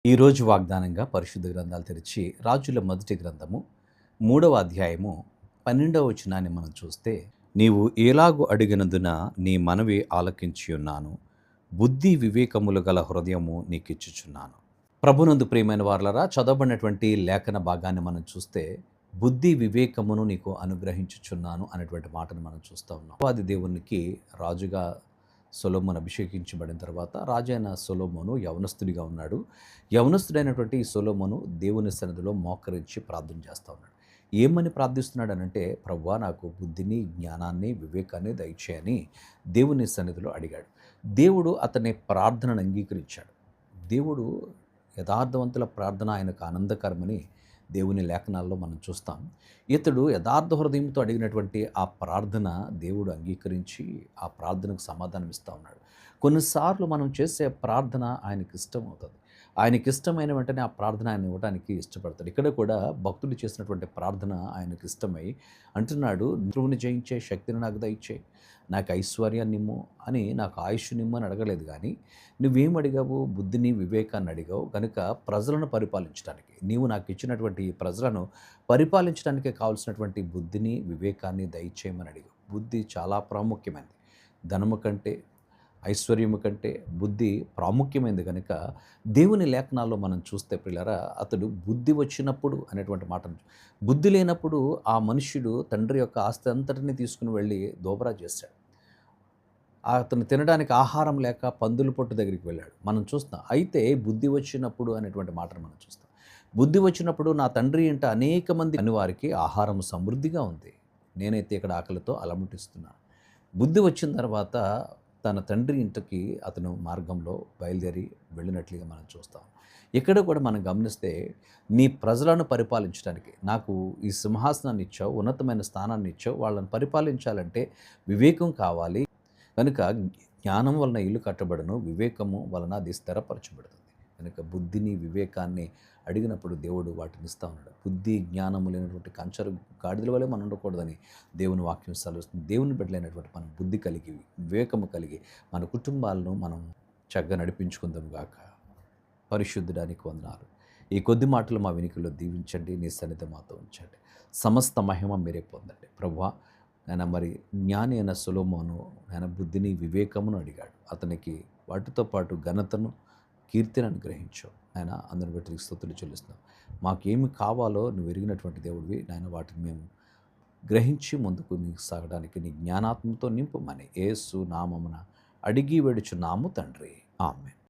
ఈరోజు వాగ్దానంగా పరిశుద్ధ గ్రంథాలు తెరిచి రాజుల మొదటి గ్రంథము 3వ అధ్యాయము 12వ వచనాన్ని మనం చూస్తే, నీవు ఏలాగు అడిగినందున నీ మనవి ఆలకించి ఉన్నాను, బుద్ధి వివేకములు గల హృదయము నీకిచ్చుచున్నాను. ప్రభునందు ప్రియమైన వారలరా, చదవబడినటువంటి లేఖన భాగాన్ని మనం చూస్తే బుద్ధి వివేకమును నీకు అనుగ్రహించుచున్నాను అనేటువంటి మాటను మనం చూస్తూ ఉన్నాం. అది దేవునికి రాజుగా సొలొమోను అభిషేకించబడిన తర్వాత రాజైన సొలొమోను యవనస్తుడిగా ఉన్నాడు. యవనస్తుడైనటువంటి ఈ సొలొమోను దేవుని సన్నిధిలో మోకరించి ప్రార్థన చేస్తూ ఉన్నాడు. ఏమని ప్రార్థిస్తున్నాడు అనంటే, ప్రభువా నాకు బుద్ధిని, జ్ఞానాన్ని, వివేకాన్ని దయచేయని దేవుని సన్నిధిలో అడిగాడు. దేవుడు అతని ప్రార్థనను అంగీకరించాడు. దేవుడు యథార్థవంతుల ప్రార్థన ఆయనకు ఆనందకరమని దేవుని లేఖనాల్లో మనం చూస్తాం. ఇతడు యథార్థ హృదయంతో అడిగినటువంటి ఆ ప్రార్థన దేవుడు అంగీకరించి ఆ ప్రార్థనకు సమాధానం ఇస్తూ ఉన్నాడు. కొన్నిసార్లు మనం చేసే ప్రార్థన ఆయనకి ఇష్టమవుతుంది. ఆయనకి ఇష్టమైన వెంటనే ఆ ప్రార్థన ఆయన ఇవ్వడానికి ఇష్టపడతాడు. ఇక్కడ కూడా భక్తుడు చేసినటువంటి ప్రార్థన ఆయనకి ఇష్టమై అంటున్నాడు, ధ్రువుని జయించే శక్తిని నాకు దయచేయి, నాకు ఐశ్వర్యాన్ని నిమ్ము అని, నాకు ఆయుష్ నిమ్ము అని అడగలేదు. కానీ నువ్వేం అడిగావు? బుద్ధిని, వివేకాన్ని అడిగావు. కనుక ప్రజలను పరిపాలించడానికి, నీవు నాకు ఇచ్చినటువంటి ఈ ప్రజలను పరిపాలించడానికి కావాల్సినటువంటి బుద్ధిని, వివేకాన్ని దయచేయమని అడిగావు. బుద్ధి చాలా ప్రాముఖ్యమైనది. ధనము కంటే, ఐశ్వర్యము కంటే బుద్ధి ప్రాముఖ్యమైనది. కనుక దేవుని లేఖనాల్లో మనం చూస్తే ప్రియులారా, అతడు బుద్ధి వచ్చినప్పుడు అనేటువంటి మాటను, బుద్ధి లేనప్పుడు ఆ మనుష్యుడు తండ్రి యొక్క ఆస్తి అంతటిని తీసుకుని వెళ్ళి దోబరా చేశాడు. అతను తినడానికి ఆహారం లేక పందుల పొట్టు దగ్గరికి వెళ్ళాడు. మనం చూస్తాం. అయితే బుద్ధి వచ్చినప్పుడు అనేటువంటి మాటను మనం చూస్తాం. బుద్ధి వచ్చినప్పుడు నా తండ్రి ఇంట అనేక మంది అని వారికి ఆహారం సమృద్ధిగా ఉంది, నేనైతే ఇక్కడ ఆకలితో అలమటిస్తున్నాను. బుద్ధి వచ్చిన తర్వాత తన తండ్రి ఇంటికి అతను మార్గంలో బయలుదేరి వెళ్ళినట్లుగా మనం చూస్తాం. ఇక్కడ కూడా మనం గమనిస్తే, నీ ప్రజలను పరిపాలించడానికి నాకు ఈ సింహాసనాన్ని ఇచ్చావు, ఉన్నతమైన స్థానాన్ని ఇచ్చావు, వాళ్ళని పరిపాలించాలంటే వివేకం కావాలి. కనుక జ్ఞానం వలన ఇల్లు కట్టబడును, వివేకము వలన అది స్థిరపరచబడుతుంది. కనుక బుద్ధిని, వివేకాన్ని అడిగినప్పుడు దేవుడు వాటిని ఇస్తూ ఉన్నాడు. బుద్ధి జ్ఞానము లేనటువంటి కంచరు గాడిదల వలె మనం ఉండకూడదని దేవుని వాక్యం సెలవుస్తుంది. దేవుని బిడ్డలైనటువంటి మనం బుద్ధి కలిగి, వివేకము కలిగి మన కుటుంబాలను మనం చక్కగా నడిపించుకుందాం గాక. పరిశుద్ధుడానికి వందనాలు. ఈ కొద్ది మాటలు మా వెనుకలో దీవించండి, నీ సన్నిధి మాతో ఉంచండి. సమస్త మహిమ మీరే పొందండి ప్రభువా. ఆయన మరి జ్ఞాని అయిన సొలొమోను ఆయన బుద్ధిని, వివేకమును అడిగాడు. అతనికి వాటితో పాటు ఘనతను, కీర్తిని అనుగ్రహించావు. ఆయన అందరిని బట్టి స్తుతులు చెల్లిస్తున్నాం. మాకేమి కావాలో నువ్వు ఎరిగినటువంటి దేవుడివి నాయన, వాటిని మేము గ్రహించి ముందుకు నీకు సాగడానికి నీ జ్ఞానాత్మతో నింపుమని యేసు నామమున అడిగి వేడుచున్నాము తండ్రి. ఆమేన్.